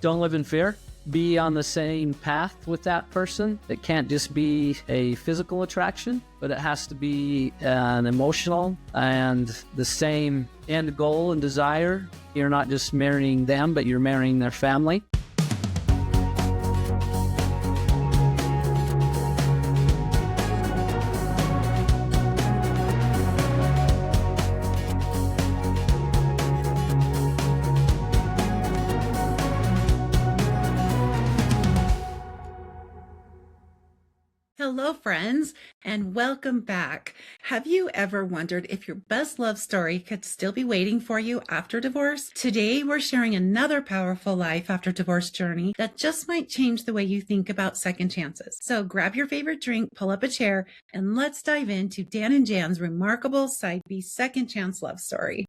Don't live in fear. Be on the same path with that person. It can't just be a physical attraction, but it has to be an emotional and the same end goal and desire. You're not just marrying them, but you're marrying their family. Hello, friends, and welcome back. Have you ever wondered if your best love story could still be waiting for you after divorce? Today, we're sharing another powerful life after divorce journey that just might change the way you think about second chances. So grab your favorite drink, pull up a chair, and let's dive into Dan and Jan's remarkable Side B second chance love story.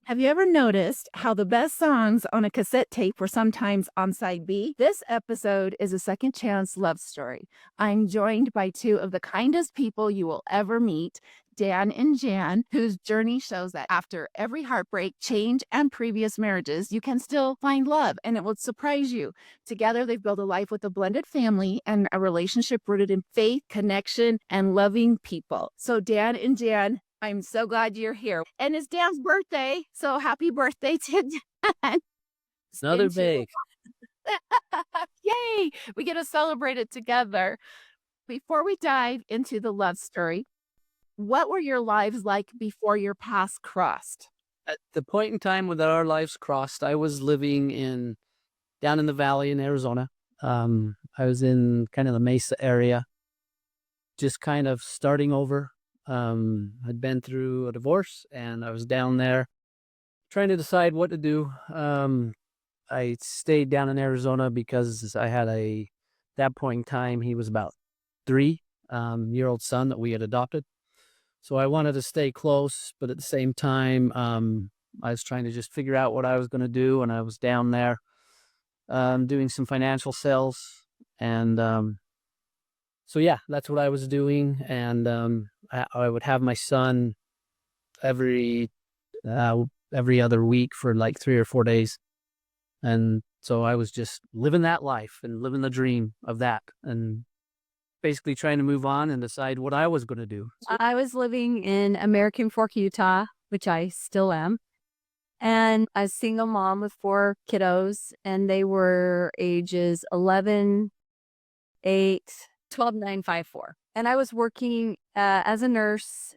Have you ever noticed how the best songs on a cassette tape were sometimes on side B? This episode is a second chance love story. I'm joined by two of the kindest people you will ever meet, Dan and Jan, whose journey shows that after every heartbreak, change, and previous marriages, you can still find love, and it will surprise you. Together, they've built a life with a blended family and a relationship rooted in faith, connection, and loving people. So Dan and Jan, I'm so glad you're here. And it's Dan's birthday, so happy birthday to Dan. Another big. Yay! We get to celebrate it together. Before we dive into the love story, what were your lives like before your paths crossed? At the point in time when our lives crossed, I was living down in the valley in Arizona. I was in kind of the Mesa area, just kind of starting over. I'd been through a divorce and I was down there trying to decide what to do. I stayed down in Arizona because I had that point in time, he was about 3-year-old son that we had adopted. So I wanted to stay close, but at the same time, I was trying to just figure out what I was going to do. And I was down there, doing some financial sales. And, so yeah, that's what I was doing. And, I would have my son every other week for like 3 or 4 days. And so I was just living that life and living the dream of that and basically trying to move on and decide what I was going to do. I was living in American Fork, Utah, which I still am. And a single mom with 4 kiddos, and they were ages 11, 8, 12, 9, 5, 4. And I was working as a nurse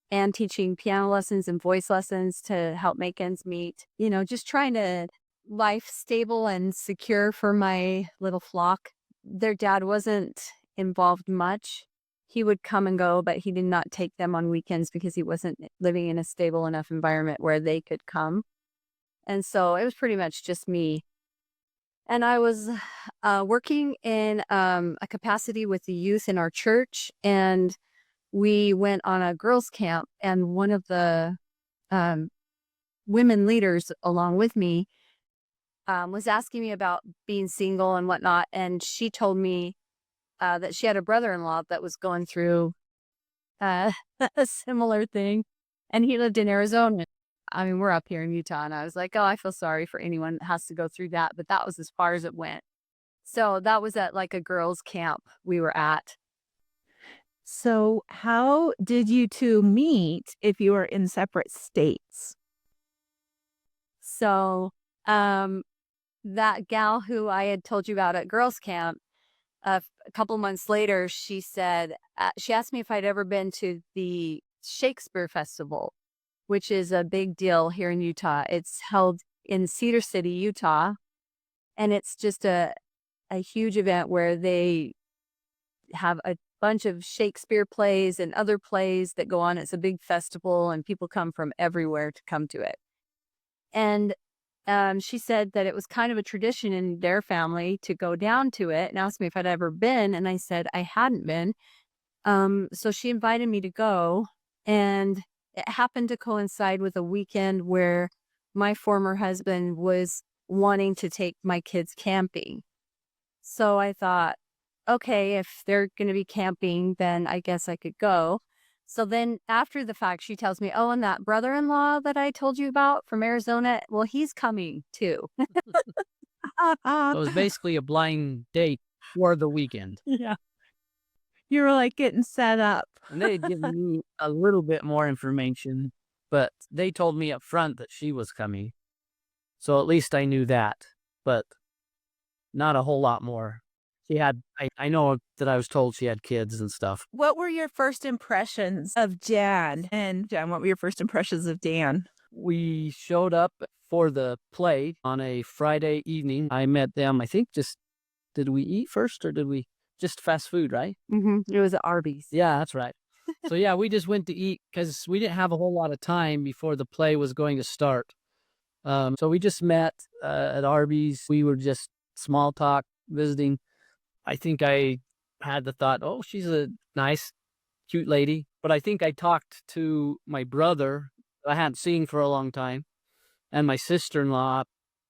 and teaching piano lessons and voice lessons to help make ends meet. You know, just trying to life stable and secure for my little flock. Their dad wasn't involved much. He would come and go, but he did not take them on weekends because he wasn't living in a stable enough environment where they could come. And so it was pretty much just me. And I was working in a capacity with the youth in our church, and we went on a girls' camp, and one of the women leaders along with me was asking me about being single and whatnot, and she told me that she had a brother-in-law that was going through a similar thing, and he lived in Arizona. I mean, we're up here in Utah, and I was like, oh, I feel sorry for anyone that has to go through that, but that was as far as it went. So that was at like a girls' camp we were at. So how did you two meet if you were in separate states? So that gal who I had told you about at girls' camp, a couple months later, she said, she asked me if I'd ever been to the Shakespeare Festival, which is a big deal here in Utah. It's held in Cedar City, Utah, and it's just a huge event where they have a bunch of Shakespeare plays and other plays that go on. It's a big festival, and people come from everywhere to come to it. And she said that it was kind of a tradition in their family to go down to it, and asked me if I'd ever been, and I said I hadn't been. So she invited me to go, and it happened to coincide with a weekend where my former husband was wanting to take my kids camping. So I thought, okay, if they're going to be camping, then I guess I could go. So then after the fact, she tells me, oh, and that brother-in-law that I told you about from Arizona, well, he's coming too. So it was basically a blind date for the weekend. Yeah. You were like getting set up. And they had given me a little bit more information, but they told me up front that she was coming. So at least I knew that, but not a whole lot more. I know that I was told she had kids and stuff. What were your first impressions of Jan? And Jan, what were your first impressions of Dan? We showed up for the play on a Friday evening. I met them, I think did we eat first or did we just fast food, right? It was at Arby's. Yeah, that's right. So yeah, we just went to eat because we didn't have a whole lot of time before the play was going to start. So we just met at Arby's. We were just small talk, visiting. I think I had the thought, oh, she's a nice, cute lady. But I think I talked to my brother, I hadn't seen for a long time, and my sister-in-law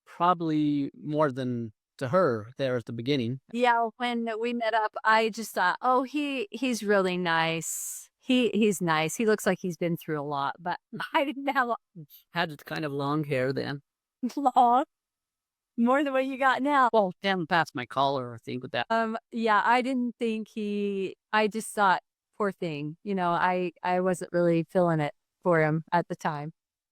probably more than to her there at the beginning. Yeah, when we met up, I just thought, oh, he's really nice. He's nice. He looks like he's been through a lot, but I didn't have Had kind of long hair then. long, more than what you got now. Well, down past my collar, I think, with that. Yeah, I didn't think I just thought, poor thing. I wasn't really feeling it for him at the time,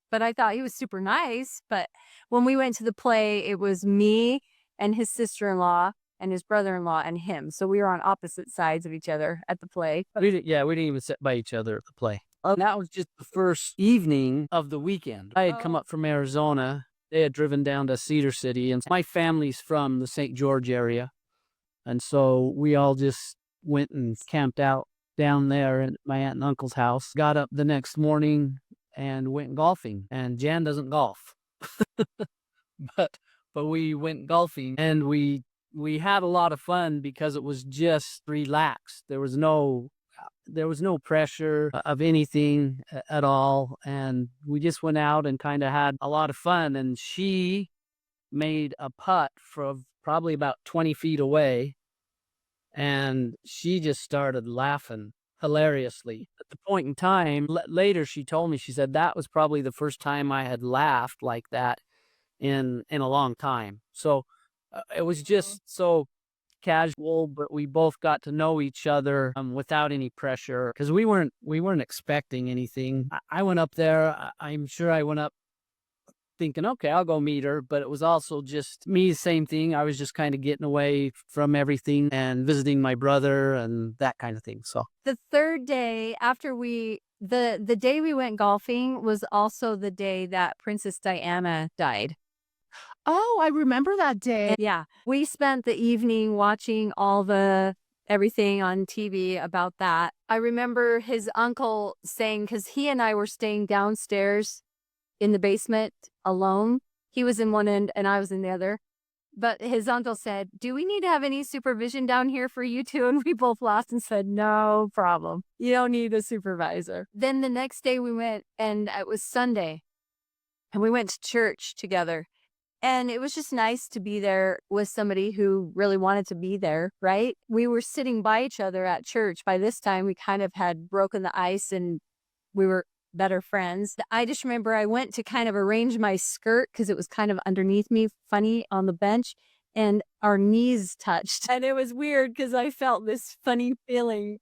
but I thought he was super nice. But when we went to the play, it was me and his sister-in-law and his brother-in-law and him. So we were on opposite sides of each other at the play. We didn't even sit by each other at the play. And that was just the first evening of the weekend. I had come up from Arizona. They had driven down to Cedar City, and my family's from the St. George area. And so we all just went and camped out down there at my aunt and uncle's house. Got up the next morning and went golfing. And Jan doesn't golf. but we went golfing, and we had a lot of fun because it was just relaxed. There was no pressure of anything at all. And we just went out and kind of had a lot of fun. And she made a putt from probably about 20 feet away. And she just started laughing hilariously. At the point in time, later she told me, she said, that was probably the first time I had laughed like that in a long time. So it was just so casual, but we both got to know each other without any pressure because we weren't expecting anything. I went up there. I'm sure I went up thinking, okay, I'll go meet her, but it was also just me, same thing. I was just kind of getting away from everything and visiting my brother and that kind of thing. So the third day after the day we went golfing was also the day that Princess Diana died. Oh, I remember that day. Yeah. We spent the evening watching everything on TV about that. I remember his uncle saying, because he and I were staying downstairs in the basement alone. He was in one end and I was in the other. But his uncle said, do we need to have any supervision down here for you two? And we both laughed and said, no problem. You don't need a supervisor. Then the next day we went, and it was Sunday, and we went to church together. And it was just nice to be there with somebody who really wanted to be there, right? We were sitting by each other at church. By this time, we kind of had broken the ice and we were better friends. I just remember I went to kind of arrange my skirt because it was kind of underneath me, funny, on the bench, and our knees touched. And it was weird because I felt this funny feeling.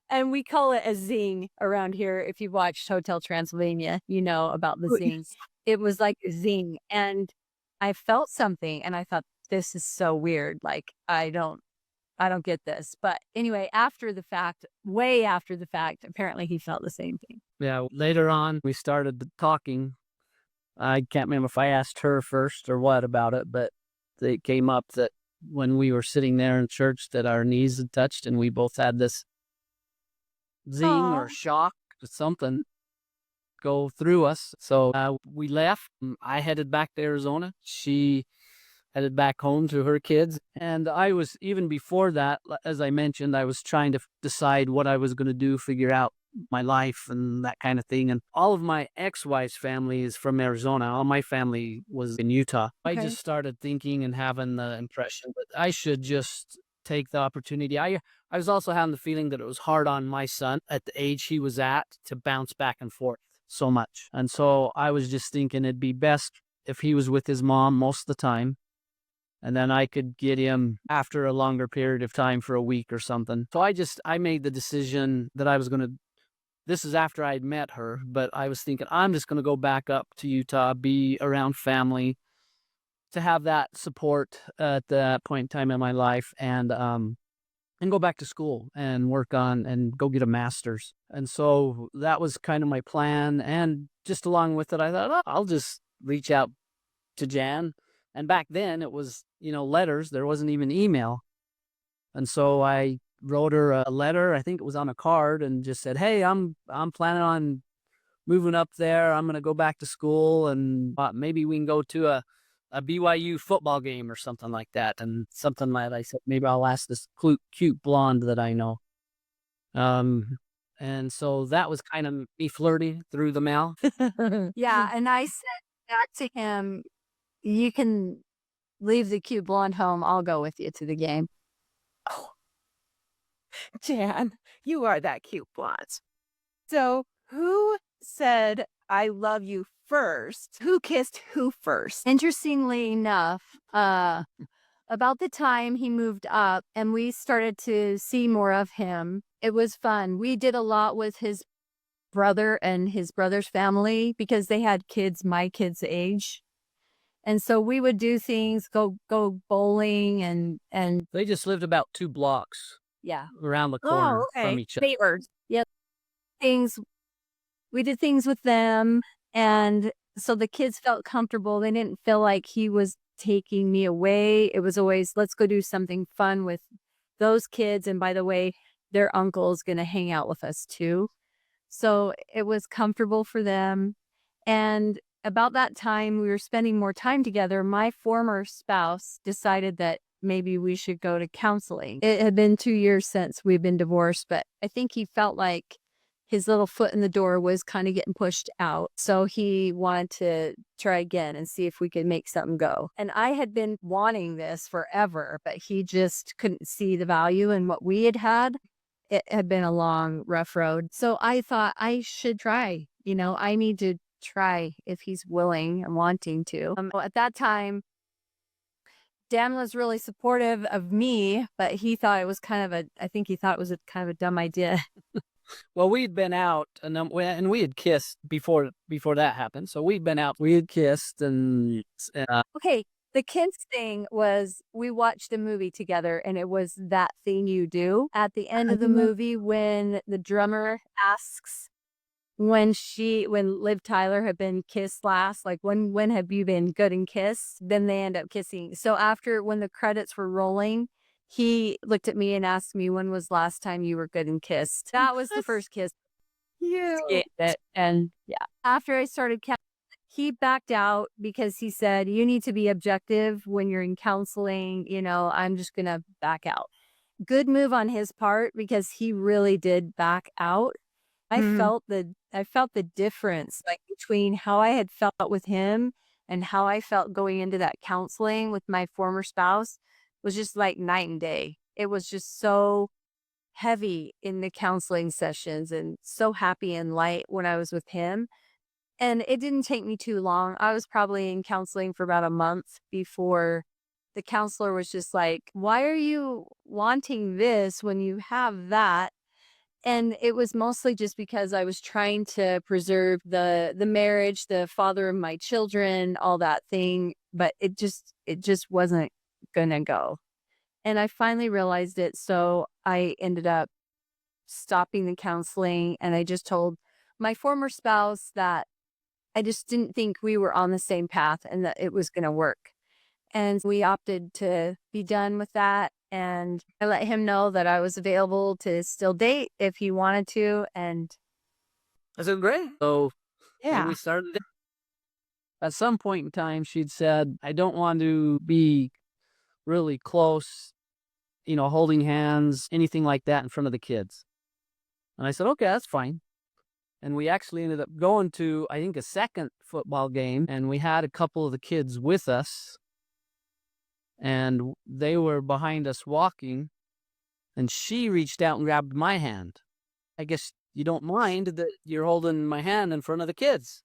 And we call it a zing around here. If you've watched Hotel Transylvania, you know about the zings. It was like a zing. And I felt something and I thought, this is so weird. Like, I don't get this. But anyway, after the fact, way after the fact, apparently he felt the same thing. Yeah, later on, we started talking. I can't remember if I asked her first or what about it, but it came up that when we were sitting there in church that our knees had touched and we both had this zing or shock or something go through us. So we left. I headed back to Arizona. She headed back home to her kids. And I was, even before that, as I mentioned, I was trying to decide what I was going to do, figure out my life and that kind of thing. And all of my ex-wife's family is from Arizona. All my family was in Utah. Okay. I just started thinking and having the impression that I should just take the opportunity. I was also having the feeling that it was hard on my son at the age he was at to bounce back and forth so much. And so I was just thinking it'd be best if he was with his mom most of the time. And then I could get him after a longer period of time for a week or something. So I made the decision that I was going to, this is after I'd met her, but I was thinking I'm just going to go back up to Utah, be around family, to have that support at that point in time in my life, and go back to school and work on and go get a master's. And so that was kind of my plan. And just along with it, I thought, oh, I'll just reach out to Jan. And back then it was, letters. There wasn't even email. And so I wrote her a letter. I think it was on a card, and just said, hey, I'm planning on moving up there. I'm going to go back to school, and maybe we can go to a BYU football game or something like that. And something like that. I said, maybe I'll ask this cute blonde that I know. And so that was kind of me flirting through the mail. Yeah, and I said back to him, you can leave the cute blonde home. I'll go with you to the game. Oh, Jan, you are that cute blonde. So who said I love you first? Who kissed who first? Interestingly enough, about the time he moved up and we started to see more of him, it was fun. We did a lot with his brother and his brother's family because they had kids my kids' age. And so we would do things, go bowling and They just lived about 2 blocks yeah. around the corner from each other. Neighbors. Yep. We did things with them. And so the kids felt comfortable. They didn't feel like he was taking me away. It was always, let's go do something fun with those kids. And by the way, their uncle's going to hang out with us too. So it was comfortable for them. And about that time, we were spending more time together. My former spouse decided that maybe we should go to counseling. It had been 2 years since we'd been divorced, but I think he felt like his little foot in the door was kind of getting pushed out. So he wanted to try again and see if we could make something go. And I had been wanting this forever, but he just couldn't see the value in what we had had. It had been a long, rough road. So I thought I should try. I need to try if he's willing and wanting to. At that time, Dan was really supportive of me, but he thought it was kind of a dumb idea. Well, we'd been out, and we had kissed before that happened. So we'd been out, we had kissed, and Okay, the kids thing was we watched a movie together, and it was That Thing You Do. At the end of the movie, when the drummer asks when Liv Tyler had been kissed last, like when have you been good and kissed? Then they end up kissing. So when the credits were rolling, he looked at me and asked me, when was last time you were good and kissed? That was the first kiss. You. And yeah, after I started counseling, he backed out because he said, you need to be objective when you're in counseling. I'm just going to back out. Good move on his part because he really did back out. I felt the difference between how I had felt with him and how I felt going into that counseling with my former spouse was just like night and day. It was just so heavy in the counseling sessions and so happy and light when I was with him. And it didn't take me too long. I was probably in counseling for about a month before the counselor was just like, why are you wanting this when you have that? And it was mostly just because I was trying to preserve the marriage, the father of my children, all that thing. But it just wasn't going to go. And I finally realized it. So I ended up stopping the counseling. And I just told my former spouse that I just didn't think we were on the same path and that it was going to work. And we opted to be done with that. And I let him know that I was available to still date if he wanted to. And I said, great. So Yeah. we started. At some point in time, she'd said, I don't want to be really close, holding hands, anything like that in front of the kids. And I said, okay, that's fine. And we actually ended up going to, I think, a second football game. And we had a couple of the kids with us. And they were behind us walking. and she reached out and grabbed my hand. I guess you don't mind that you're holding my hand in front of the kids.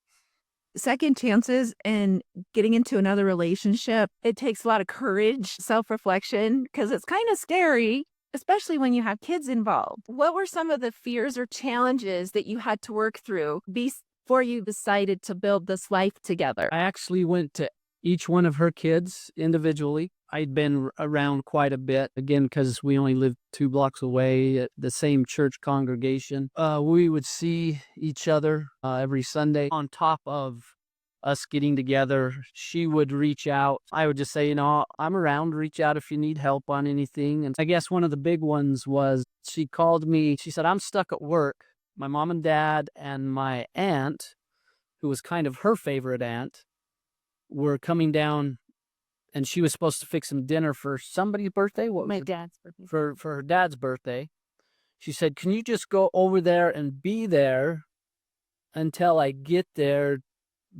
Second chances and getting into another relationship, it takes a lot of courage, self-reflection, because it's kind of scary, especially when you have kids involved. What were some of the fears or challenges that you had to work through before you decided to build this life together? I actually went to each one of her kids individually. I'd been around quite a bit, again, because we only lived 2 blocks away at the same church congregation. We would see each other every Sunday. On top of us getting together, she would reach out. I would just say, I'm around, reach out if you need help on anything. And I guess one of the big ones was she called me. She said, I'm stuck at work. My mom and dad and my aunt, who was kind of her favorite aunt, were coming down, and she was supposed to fix some dinner for somebody's birthday. What was My it? dad's birthday. For her dad's birthday. She said, can you just go over there and be there until I get there,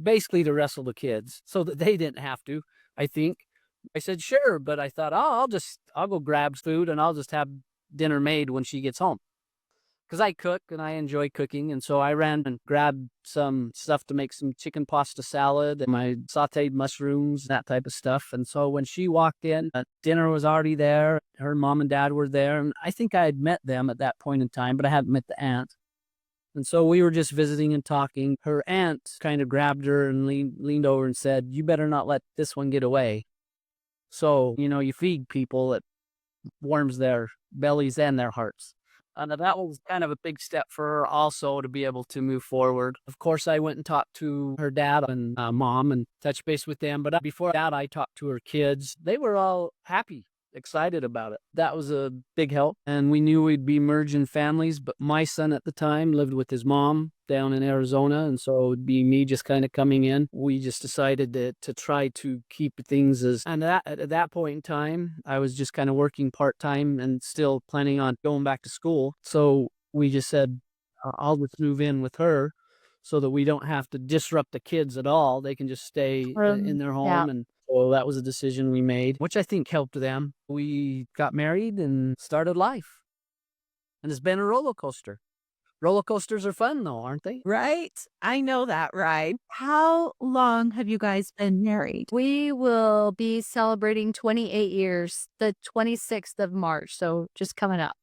basically to wrestle the kids so that they didn't have to, I think. I said, sure. But I thought, I'll go grab food and I'll just have dinner made when she gets home. Because I cook and I enjoy cooking. And so I ran and grabbed some stuff to make some chicken pasta salad and my sauteed mushrooms, that type of stuff. And so when she walked in, dinner was already there. Her mom and dad were there. And I think I had met them at that point in time, but I hadn't met the aunt. And so we were just visiting and talking. Her aunt kind of grabbed her and leaned over and said, you better not let this one get away. So, you feed people, it warms their bellies and their hearts. And that was kind of a big step for her also to be able to move forward. Of course, I went and talked to her dad and mom and touched base with them. But before that, I talked to her kids. They were all happy, excited about it. That was a big help. And we knew we'd be merging families. But my son at the time lived with his mom down in Arizona. And so it would be me just kind of coming in. We just decided to try to keep things and at that point in time, I was just kind of working part-time and still planning on going back to school. So we just said, I'll just move in with her so that we don't have to disrupt the kids at all. They can just stay in their home. Yeah. And so that was a decision we made, which I think helped them. We got married and started life. And it's been a roller coaster. Roller coasters are fun, though, aren't they? Right? I know that, right? How long have you guys been married? We will be celebrating 28 years, the 26th of March. So just coming up.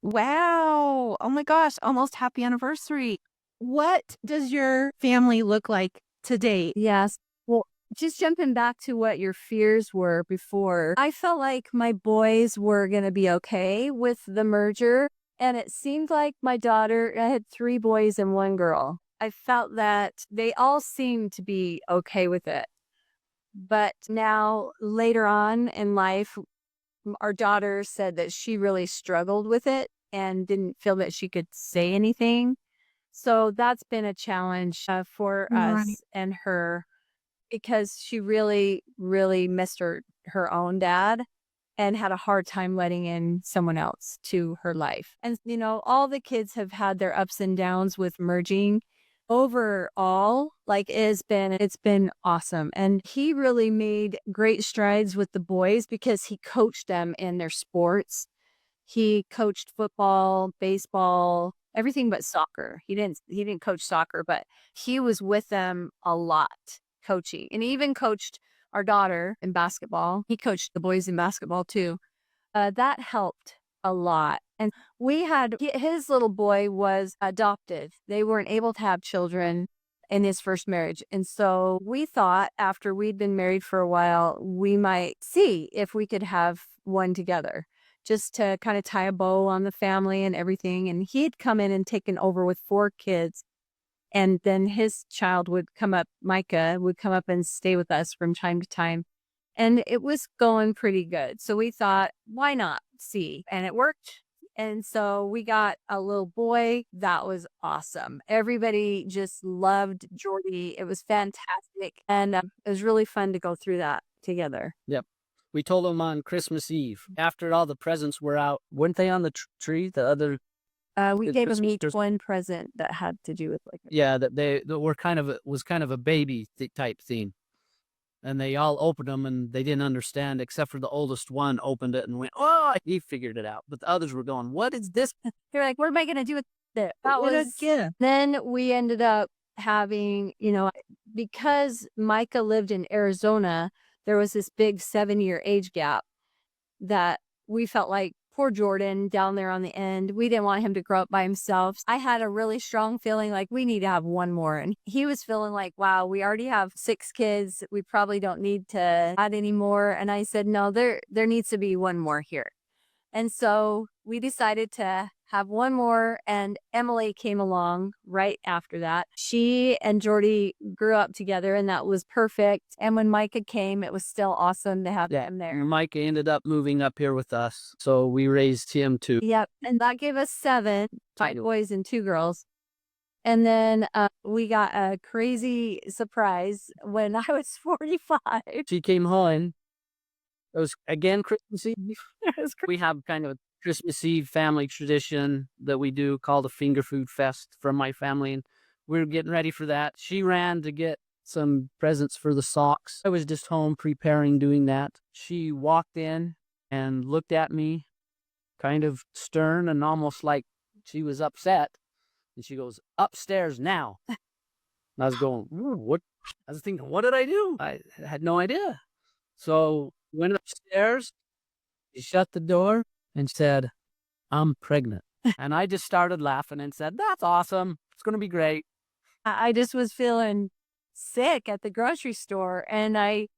Wow. Oh my gosh. Almost happy anniversary. What does your family look like today? Yes. Well, just jumping back to what your fears were before, I felt like my boys were going to be okay with the merger. And it seemed like my daughter, I had 3 boys and 1 girl. I felt that they all seemed to be okay with it. But now, later on in life, our daughter said that she really struggled with it and didn't feel that she could say anything. So that's been a challenge for Right. us and her, because she really, really missed her own dad and had a hard time letting in someone else to her life. And, all the kids have had their ups and downs with merging. Overall, it's been awesome. And he really made great strides with the boys because he coached them in their sports. He coached football, baseball, everything but soccer. He didn't coach soccer, but he was with them a lot coaching. And he even coached our daughter in basketball. He coached the boys in basketball too. That helped a lot. And his little boy was adopted. They weren't able to have children in his first marriage. And so we thought after we'd been married for a while, we might see if we could have one together, just to kind of tie a bow on the family and everything. And he'd come in and taken over with 4 kids. And then his child would come up, Micah would come up and stay with us from time to time. And it was going pretty good. So we thought, why not see? And it worked. And so we got a little boy. That was awesome. Everybody just loved Jordy. It was fantastic. And it was really fun to go through that together. Yep. We told them on Christmas Eve, after all the presents were out, weren't they on the tree? The other... We gave them each one present that had to do with that they were was kind of a baby type theme. and they all opened them and they didn't understand, except for the oldest one opened it and went, oh, he figured it out. But the others were going, what is this? They're like, what am I going to do with it? That What was, again? then we ended up having, because Micah lived in Arizona, there was this big 7-year age gap that we felt like poor Jordan down there on the end. We didn't want him to grow up by himself. I had a really strong feeling like we need to have one more. And he was feeling like, wow, we already have 6 kids. We probably don't need to add any more. And I said, no, there needs to be one more here. And so we decided to have one more, and Emily came along right after that. She and Jordy grew up together, and that was perfect. And when Micah came, it was still awesome to have him there. Micah ended up moving up here with us, so we raised him too. Yep, and that gave us 7, 5 boys and 2 girls. And then we got a crazy surprise when I was 45. She came home. It was, again, Christmas Eve. We have kind of a Christmas Eve family tradition that we do called a finger food fest from my family, and we were getting ready for that. She ran to get some presents for the socks. I was just home preparing, doing that. She walked in and looked at me kind of stern and almost like she was upset. And she goes, upstairs now. And I was going, what? I was thinking, what did I do? I had no idea. So went upstairs, she shut the door and said, I'm pregnant. And I just started laughing and said, that's awesome. It's going to be great. I just was feeling sick at the grocery store, and I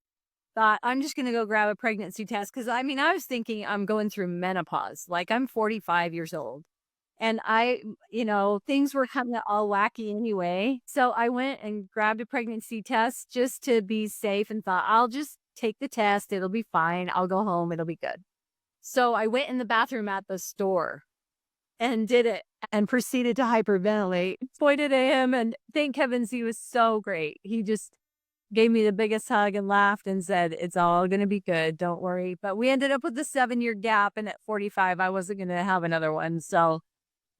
thought, I'm just going to go grab a pregnancy test. Because, I was thinking I'm going through menopause. Like, I'm 45 years old. And things were kind of all wacky anyway. So I went and grabbed a pregnancy test just to be safe and thought, I'll just take the test. It'll be fine. I'll go home. It'll be good. So I went in the bathroom at the store and did it and proceeded to hyperventilate. Pointed at him, and thank heavens he was so great. He just gave me the biggest hug and laughed and said, it's all going to be good. Don't worry. But we ended up with a 7-year gap. And at 45, I wasn't going to have another one. So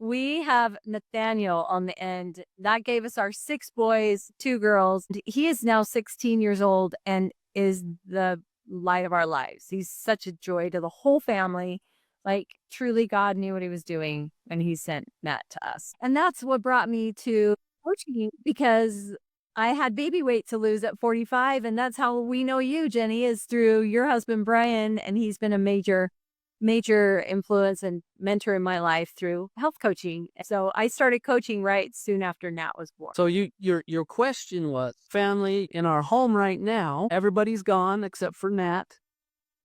we have Nathaniel on the end. That gave us our 6 boys, 2 girls. He is now 16 years old and is the light of our lives. He's such a joy to the whole family. Like, truly, God knew what he was doing when he sent Matt to us. And that's what brought me to coaching, because I had baby weight to lose at 45. And that's how we know you, Jennie, is through your husband, Brian. And he's been a major influence and mentor in my life through health coaching. So I started coaching right soon after Nat was born. So your question was, family in our home right now, everybody's gone except for Nat.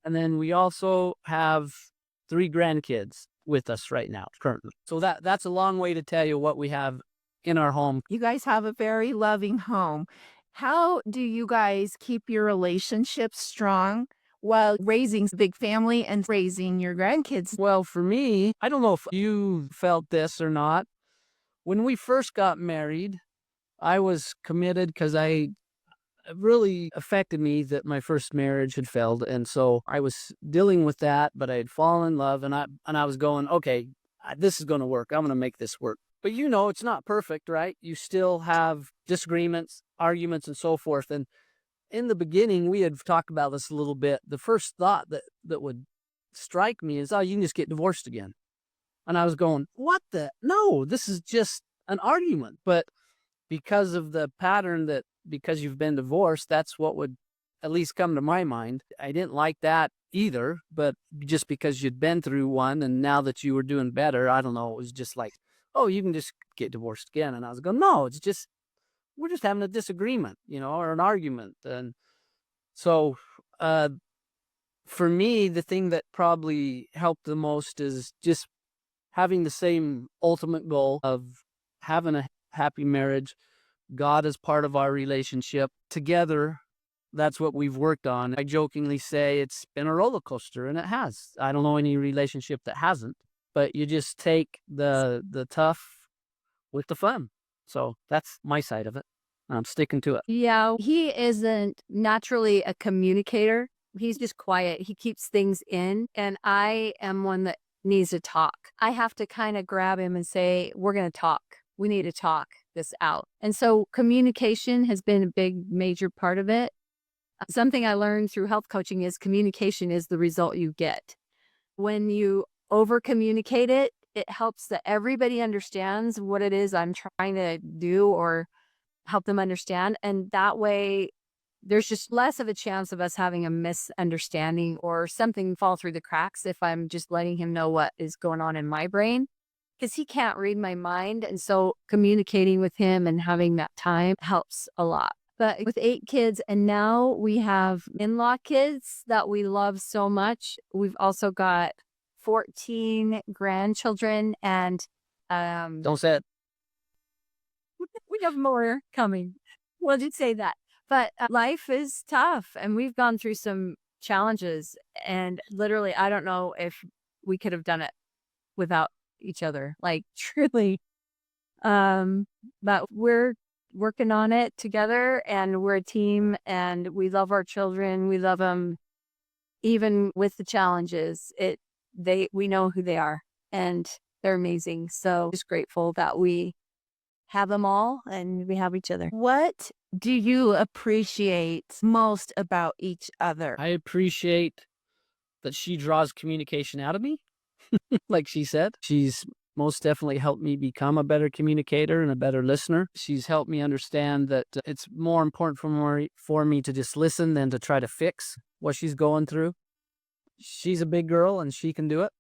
And then we also have 3 grandkids with us right now, currently. So that's a long way to tell you what we have in our home. You guys have a very loving home. How do you guys keep your relationship strong while raising a big family and raising your grandkids? Well, for me, I don't know if you felt this or not. When we first got married, I was committed because it really affected me that my first marriage had failed. And so I was dealing with that, but I had fallen in love, and I was going, okay, this is going to work. I'm going to make this work. But it's not perfect, right? You still have disagreements, arguments, and so forth. And in the beginning, we had talked about this a little bit. The first thought that would strike me is, oh, you can just get divorced again. And I was going, no, this is just an argument. But because of the pattern because you've been divorced, that's what would at least come to my mind. I didn't like that either, but just because you'd been through one and now that you were doing better, I don't know, it was just like, oh, you can just get divorced again. And I was going, no, it's just, we're just having a disagreement, or an argument. And so for me, the thing that probably helped the most is just having the same ultimate goal of having a happy marriage. God is part of our relationship. Together, that's what we've worked on. I jokingly say it's been a roller coaster, and it has. I don't know any relationship that hasn't, but you just take the tough with the fun. So that's my side of it. I'm sticking to it. Yeah, he isn't naturally a communicator. He's just quiet. He keeps things in. And I am one that needs to talk. I have to kind of grab him and say, we're going to talk. We need to talk this out. And so communication has been a big, major part of it. Something I learned through health coaching is communication is the result you get. When you over communicate it, it helps that everybody understands what it is I'm trying to do or help them understand. And that way, there's just less of a chance of us having a misunderstanding or something fall through the cracks if I'm just letting him know what is going on in my brain because he can't read my mind. And so communicating with him and having that time helps a lot. But with 8 kids, and now we have in-law kids that we love so much. We've also got 14 grandchildren and Don't say it. we have more coming. We'll just say that. But life is tough and we've gone through some challenges and literally, I don't know if we could have done it without each other, like truly. But we're working on it together and we're a team and we love our children. We love them even with the challenges. We know who they are and they're amazing. So just grateful that we have them all and we have each other. What do you appreciate most about each other? I appreciate that she draws communication out of me, like she said. She's most definitely helped me become a better communicator and a better listener. She's helped me understand that it's more important for me to just listen than to try to fix what she's going through. She's a big girl and she can do it.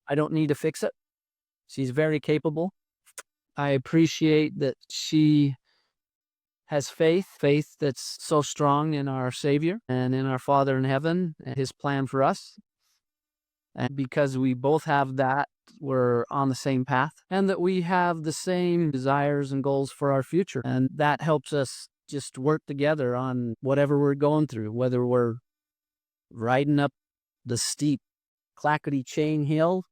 I don't need to fix it. She's very capable. I appreciate that she has faith that's so strong in our Savior and in our Father in heaven and his plan for us. And because we both have that, we're on the same path and that we have the same desires and goals for our future. And that helps us just work together on whatever we're going through, whether we're riding up the steep clackety chain hill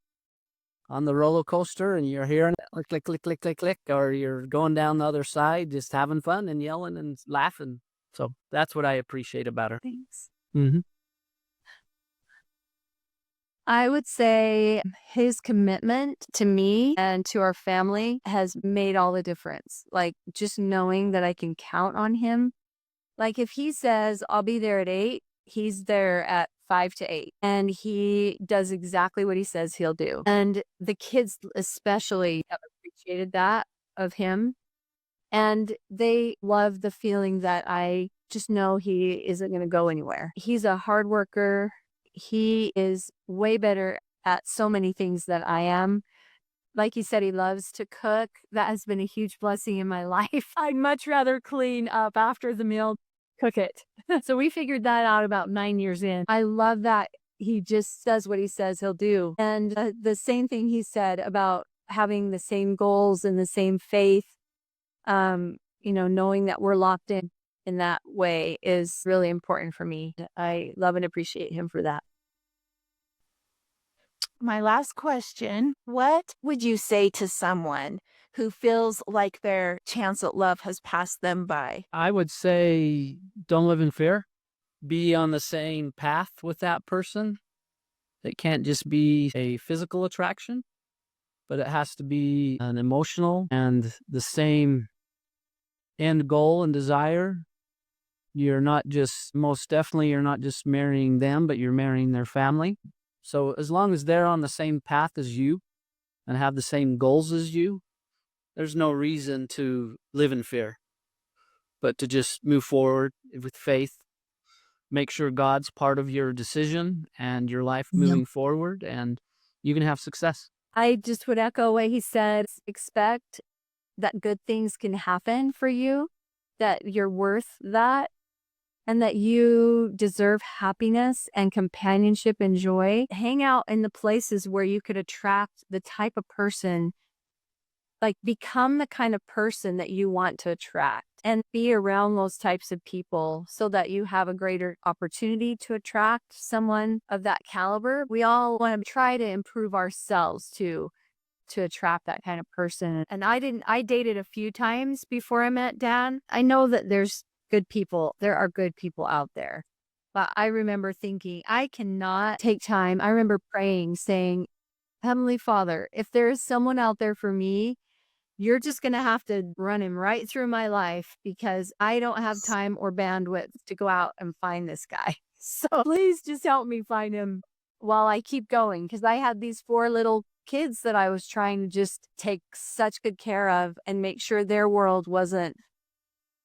on the roller coaster and you're hearing click, click, click, click, click, click, or you're going down the other side, just having fun and yelling and laughing. So that's what I appreciate about her. Thanks. Mm-hmm. I would say his commitment to me and to our family has made all the difference. Like just knowing that I can count on him. Like if he says, I'll be there at 8, he's there at 5 to 8. And he does exactly what he says he'll do. And the kids especially have appreciated that of him. And they love the feeling that I just know he isn't going to go anywhere. He's a hard worker. He is way better at so many things than I am. Like he said, he loves to cook. That has been a huge blessing in my life. I'd much rather clean up after the meal, cook it. So we figured that out about 9 years in. I love that he just does what he says he'll do. And the same thing he said about having the same goals and the same faith, knowing that we're locked in that way is really important for me. I love and appreciate him for that. My last question, what would you say to someone who feels like their chance at love has passed them by? I would say don't live in fear. Be on the same path with that person. It can't just be a physical attraction, but it has to be an emotional and the same end goal and desire. You're not just marrying them, but you're marrying their family. So as long as they're on the same path as you and have the same goals as you, there's no reason to live in fear, but to just move forward with faith. Make sure God's part of your decision and your life moving forward, and you can have success. I just would echo what he said. Expect that good things can happen for you, that you're worth that, and that you deserve happiness and companionship and joy. Hang out in the places where you could attract the type of person, like become the kind of person that you want to attract and be around those types of people so that you have a greater opportunity to attract someone of that caliber. We all want to try to improve ourselves to attract that kind of person. And I dated a few times before I met Dan. I know that there are good people out there. But I remember thinking, I cannot take time. I remember praying, saying, Heavenly Father, if there is someone out there for me, you're just going to have to run him right through my life because I don't have time or bandwidth to go out and find this guy. So please just help me find him while I keep going. Because I had these 4 little kids that I was trying to just take such good care of and make sure their world wasn't,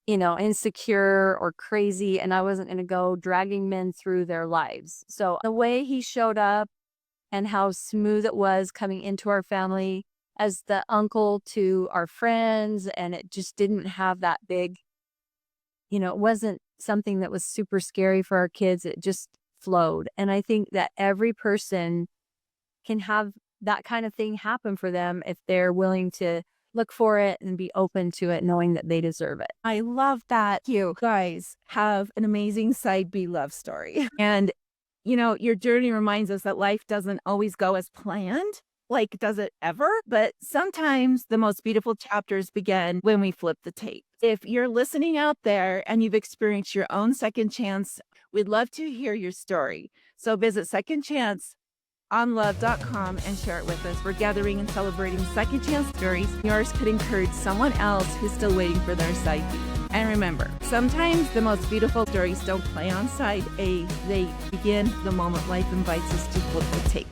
insecure or crazy. And I wasn't going to go dragging men through their lives. So the way he showed up and how smooth it was coming into our family as the uncle to our friends, and it just didn't have that big, it wasn't something that was super scary for our kids. It just flowed. And I think that every person can have that kind of thing happen for them if they're willing to look for it and be open to it, knowing that they deserve it. I love that you guys have an amazing side B love story. And, your journey reminds us that life doesn't always go as planned. Like, does it ever? But sometimes the most beautiful chapters begin when we flip the tape. If you're listening out there and you've experienced your own second chance, we'd love to hear your story. So visit secondchanceonlove.com and share it with us. We're gathering and celebrating second chance stories. Yours could encourage someone else who's still waiting for their side B. And remember, sometimes the most beautiful stories don't play on side A. They begin the moment life invites us to flip the tape.